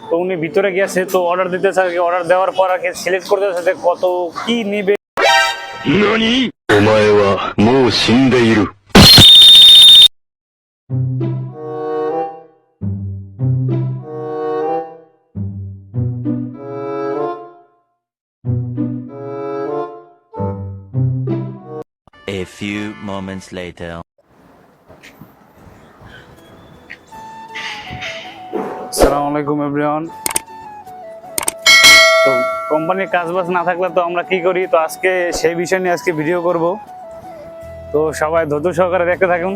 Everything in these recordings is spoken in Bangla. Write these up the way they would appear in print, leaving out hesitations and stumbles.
তো উনি ভিতরে গেছে, তো অর্ডার দিতেছে আর কি। অর্ডার দেওয়ার পর আর কি সিলেক্ট করতেছে যে কত কি নিবে। নানি? ওমায়ে wa mou shindeiru. A few moments later. আসসালামু আলাইকুম এভরিওয়ান। তো কোম্পানির কাজবাজ না থাকলে তো আমরা কি করি, তো আজকে সেই বিষয় নিয়ে আজকে ভিডিও করব। তো সবাই ধৈর্য সহকারে দেখতে থাকুন।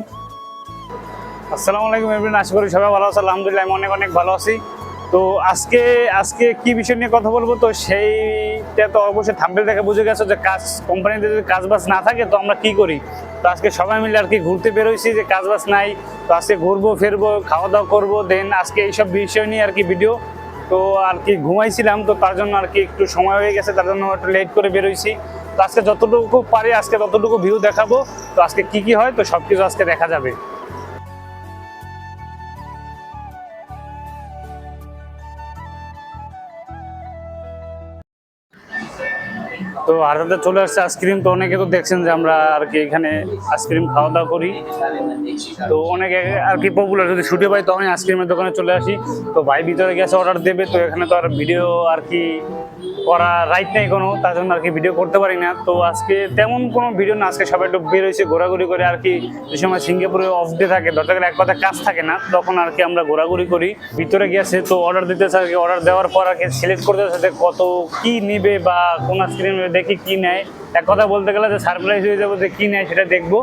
আসসালামু আলাইকুম এভরিওয়ান, আশা করি সবাই ভালো আছে। আলহামদুলিল্লাহ আমি অনেক অনেক ভালো আছি। তো আজকে কি বিষয় নিয়ে কথা বলবো, তো সেইটা তো অবশ্যই থাম্বনেল দেখে বুঝে গেছো যে কোম্পানিতে যদি কাজবাজ না থাকে তো আমরা কি করি। তো আজকে সবাই মিলে আর কি ঘুরতে বেরোইছি, যে কাজবাজ নাই, তো আজকে ঘুরবো ফিরবো খাওয়া দাওয়া করবো, দেন আজকে এইসব বিষয় নিয়ে আর কি ভিডিও। তো আর কি ঘুমাইছিলাম, তো তার জন্য আর কি একটু সময় হয়ে গেছে, তার জন্য একটু লেট করে বেরোইছি। তো আজকে যতটুকু পারি আজকে ততটুকু ভিউ দেখাবো। তো আজকে কি হয় তো সবকিছু আজকে দেখা যাবে। তো হাতে চলে আসছে আইসক্রিম। তো অনেকে তো দেখছেন যে আমরা আর কি এখানে আইসক্রিম খাওয়া দাওয়া করি। তো অনেকে আর কি পপুলার, যদি ছুটি পাই তখন আইসক্রিমের দোকানে চলে আসি। তো ভাই ভিতরে গেছে অর্ডার দেবে, তো এখানে তো আর ভিডিও আর কি করা রাইট নেই কোনো, তার জন্য আর কি ভিডিও করতে পারি না। তো আজকে তেমন কোনো ভিডিও না, আজকে সবাই একটু বের হয়েছে ঘোরাঘুরি করে আর কি। যে সময় সিঙ্গাপুরে অফ ডে থাকে, ধরতে গেলে এক কথা কাজ থাকে না, তখন আর কি আমরা ঘোরাঘুরি করি। ভিতরে গেছে তো অর্ডার দিতেছে আর কি। অর্ডার দেওয়ার পর আর কি সিলেক্ট করতেছে যে কত কি নিবে বা কোন আইসক্রিম দেখি কি নেয়। এক কথা বলতে গেলে যে সারপ্রাইজ হয়ে যাবো, যে কি নেয় সেটা দেখবো।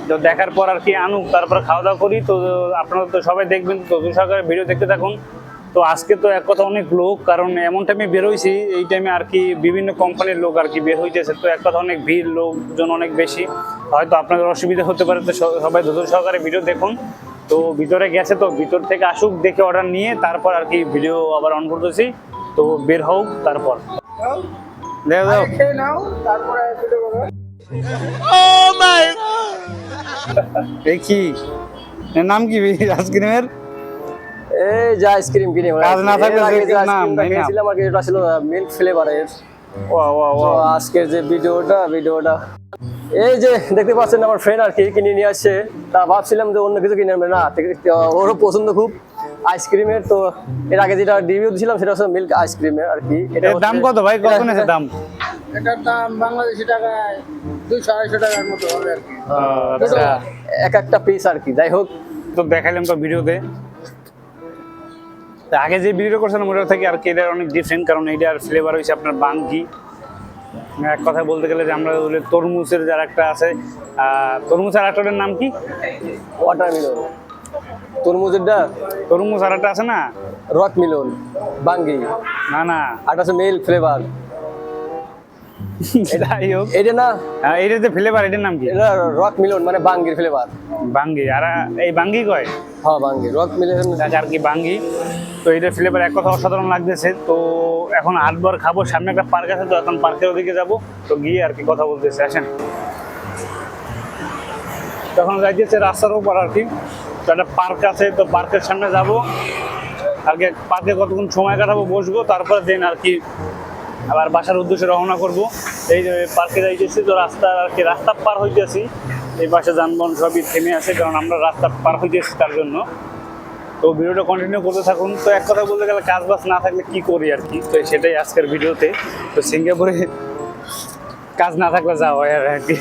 তো দেখার পর আর কি আনুক, তারপর খাওয়া দাওয়া করি। তো আপনারা তো সবাই দেখবেন, তো সরকারের ভিডিও দেখতে থাকুন। তো আজকে তো এক কথা অনেক লোক, কারণ এমন টাইমে বের হয়েছি, এই টাইমে আর কি বিভিন্ন কোম্পানির লোক আর কি বের হইতেছে। তো এক কথা অনেক ভিড়, লোকজন অনেক বেশি, হয়তো আপনাদের অসুবিধা হতে পারে। তো সবাই ধৈর্য সহকারে ভিডিও দেখুন। তো ভিতরে গেছে, তো ভিতর থেকে আসুক, দেখে অর্ডার নিয়ে তারপর আর কি ভিডিও আবার অন করতেছি। তো বের হোক তারপর দেখি এর নাম কি আইসক্রিমের। এই যে আইসক্রিম কিনে কাজ না থাকলে যে নাম নাই না। খেয়েছিলাম আর কি, এটা ছিল মিল্ক ফ্লেভারের। ওয়া ওয়া তো ওয়া, আজকের যে ভিডিওটা এই যে দেখতে পাচ্ছেন আমার ফ্রেন্ড আর কি কিনে নিয়ে আসছে। তা ভাবছিলাম যে অন্য কিছু কিনে আনবে না, ওরও পছন্দ খুব আইসক্রিমের। তো এর আগে যেটা রিভিউ দিয়েছিলাম সেটা হচ্ছে মিল্ক আইসক্রিমের আর কি। এর দাম কত ভাই, কত নেছে দাম? এটার দাম বাংলাদেশি টাকায় 200-250 টাকার মতো হবে আর কি। আচ্ছা, এক একটা পিস আর কি। যাই হোক, তো দেখাইলাম তো ভিডিওতে। আগে যে ভিডিও করছিলাম ওটার থেকে আর কি এটার অনেক ডিফারেন্ট, কারণ এইটার ফ্লেভার হয়েছে আপনার বাঙ্গি। এক কথা বলতে গেলে যে আমরা তরমুজের যার একটা আছে, তরমুজের আরেকটার নাম কি? ওয়াটারমেলন। তরমুজেরটা তরমুজ আর একটা আছে না, রক মিলন বাঙ্গি, না না আর আছে মিল্ক ফ্লেভার। যাই হোক, এটা না, এইটার যে ফ্লেভার এটার নাম কি? এটা রক মিলন মানে বাঙ্গির ফ্লেভার। বাঙ্গি। আর এই বাঙ্গি কয়? হ্যাঁ বাঙ্গি, রক মিলন আর কি বাঙ্গি। তো এইটার ফ্লেভার এক কথা অসাধারণ লাগতেছে। তো এখন 8 বার খাবো, সামনে একটা পার্ক আছে, তো এখন পার্কের ওদিকে যাবো। তো গিয়ে আর কি কথা বলতেছে, আসেন। তখন যাইতেছে রাস্তার উপর আর কি, তো একটা পার্ক আছে, তো পার্কের সামনে যাবো আর কি। পার্কে কতক্ষণ সময় কাটাবো, বসবো, তারপরে দেন আর কি আবার বাসার উদ্দেশ্যে রওনা করবো। এই যে পার্কে যাইতেছি, তো রাস্তা আর কি রাস্তা পার হইতেছি। এই পাশে যানবাহন সবই থেমে আছে, কারণ আমরা রাস্তা পার হইতেছি তার জন্য। তো ভিডিওটা কন্টিনিউ করতে থাকুন। তো এক কথা বলতে গেলে কাজ বাজ না থাকলে কি করি আর কি, তো সেটাই আজকের ভিডিওতে। তো সিঙ্গাপুরে কাজ না থাকলে যা হয় আর কি।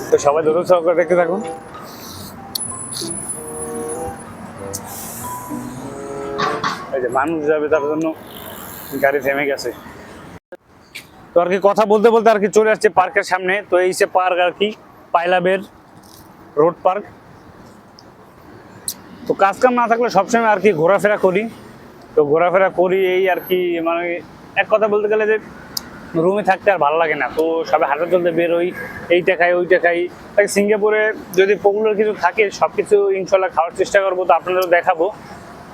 তো সবাই ধৈর্য সহকারে দেখতে থাকুন। এই যে মানুষ যাবে, তার জন্য গাড়ি থেমে গেছে। তো আর কি কথা বলতে বলতে আর কি চলে আসছে পার্কের সামনে। তো এই সে পার্ক আর কি, পাইলাবের রোড পার্ক। তো কাজ কাম না থাকলে সবসময় আর কি ঘোরাফেরা করি। তো ঘোরাফেরা করি এই আর কি, মানে এক কথা বলতে গেলে যে রুমে থাকতে আর ভালো লাগে না। তো সবাই হাঁটা চলতে বেরোই, এইটা খাই ওইটা খাই। তাই সিঙ্গাপুরে যদি পপুলার কিছু থাকে সব কিছু ইনশাল্লাহ খাওয়ার চেষ্টা করবো, তো আপনাদেরও দেখাবো।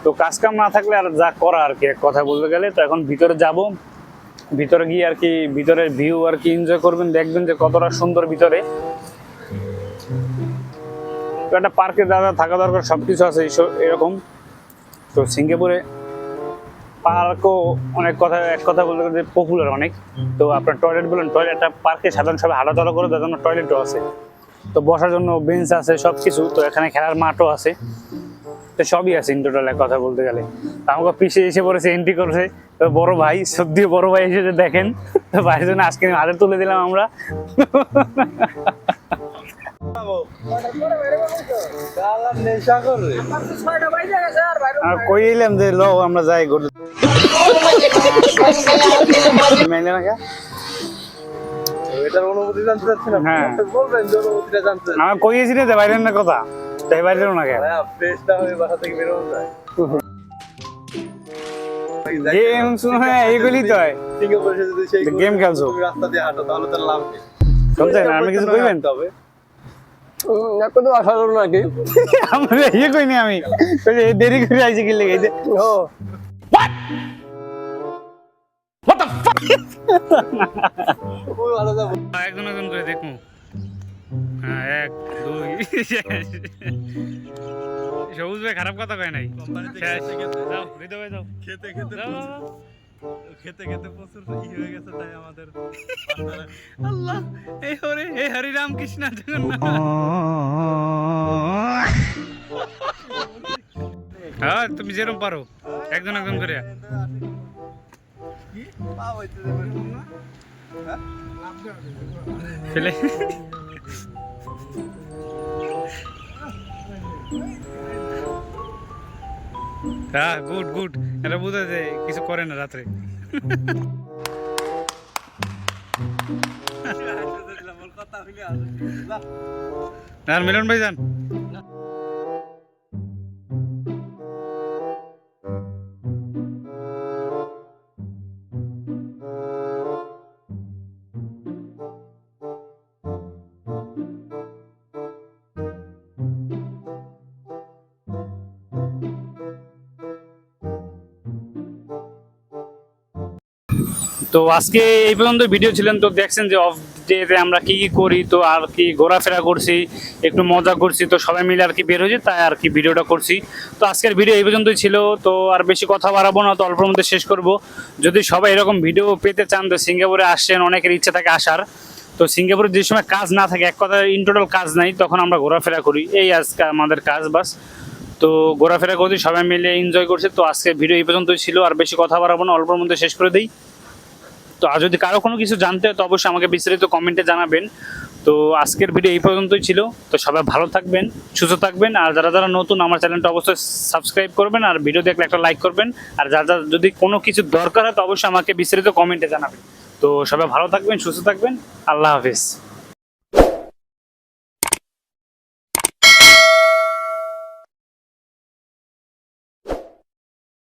তো কাজ কাম না থাকলে আর যা করা আর কি এক কথা বলতে গেলে। তো এখন ভিতরে যাব, ভিতরে গিয়ে আর কি ভিতরের ভিউ আর কি এনজয় করবেন, দেখবেন যে কতটা সুন্দর ভিতরে। তো একটা পার্কে দাদা থাকা দরকার, সব কিছু আছে এরকম। তো সিঙ্গাপুরে পার্কও অনেক কথা, এক কথা বলতে গেলে পপুলার অনেক। তো আপনার টয়লেট বলেন, টয়লেটটা পার্কে সাধারণ সবাই হাঁটাচলা করে, তার জন্য টয়লেটও আছে। তো বসার জন্য বেঞ্চ আছে, সব কিছু। তো এখানে খেলার মাঠও আছে, তো সবই আছে ইন টোটাল এক কথা বলতে গেলে। তো আমাকে পিছিয়ে এসে পড়েছে, এন্ট্রি করেছে তো বড় ভাই, সত্যি বড় ভাই এসে দেখেন। তো ভাইয়ের জন্য আইসক্রিম হাতে তুলে দিলাম আমরা। কই এলাম যে লো আমরা যাই ঘুরতে। এটার অনুমতি জানতে চাচ্ছি না, হ্যাঁ। বলবেন যে অনুমতিটা জানতে। আমার কইয়েছি না যে বাইরের না কথা, তাই বাইরের না কেন ফ্রেশটা হয়ে বাসা থেকে বেরোনো যায়। গেম শুনে, হ্যাঁ এগুলি তো হয়। সিঙ্গাপুরে এসে যদি সেই গেম খেলছো তুমি রাস্তা দিয়ে হাঁটো তাহলে তার লাভ নেই। শুনছেন, আমি কিছু কইবেন? তবে একটু তো অসাধারণ আর কি। আমরা ইয়ে কইনি, আমি কই যে দেরি করে আইছি কি লেগে যে ও খুবই ভালো যাবো। একজন একজন করে দেখুন। হ্যাঁ, 1 2 সবুজ ভাই খারাপ কথা কয় নাই। শেষ। যাও হৃদয় ভাই যাও। খেতে খেতে যাও। খেতে খেতে প্রচুর ই হয়ে গেছে, তাই আমাদের আল্লাহ, এই হরি রাম কৃষ্ণ জগন্নাথ। হ্যাঁ, তুমি যেরকম পারো একজন একজন করে ফেলে। হ্যাঁ, গুড গুড। এটা বুঝা যায় কিছু করে না রাত্রে। আর মিলন ভাই যান। তো আজকে এই পর্যন্ত ভিডিও ছিলেন। তো দেখছেন যে অফ ডেতে আমরা কি কি করি, তো আর কি ঘোরাফেরা করছি, একটু মজা করছি, তো সবাই মিলে আর কি বের হয়েছে, তাই আর কি ভিডিওটা করছি। তো আজকের ভিডিও এই পর্যন্তই ছিল। তো আর বেশি কথা বাড়াবো না, তো অল্পের মধ্যে শেষ করব। যদি সবাই এরকম ভিডিও পেতে চান, তো সিঙ্গাপুরে আসছেন, অনেকের ইচ্ছা থাকে আসার। তো সিঙ্গাপুরে যে সময় কাজ না থাকে, এক কথা ইন টোটাল কাজ নাই, তখন আমরা ঘোরাফেরা করি, এই আজকে আমাদের কাজ বাস। তো ঘোরাফেরা করছি, সবাই মিলে এনজয় করছে। তো আজকের ভিডিও এই পর্যন্তই ছিল, আর বেশি কথা বাড়াবো না, অল্পের মধ্যে শেষ করে দিই। তো আর যদি কারো কোনো কিছু জানতে হয় তো অবশ্যই আমাকে বিস্তারিত কমেন্টে জানাবেন। তো আজকের ভিডিও এই পর্যন্তই ছিল। তো সবাই ভালো থাকবেন, সুস্থ থাকবেন, আর যারা যারা নতুন আমার চ্যানেলটা অবশ্যই সাবস্ক্রাইব করবেন, আর ভিডিও দেখলে একটা লাইক করবেন, আর যারা যদি কোনো কিছু দরকার হয় তো অবশ্যই আমাকে বিস্তারিত কমেন্টে জানাবেন। তো সবাই ভালো থাকবেন, সুস্থ থাকবেন, আল্লাহ হাফিজ।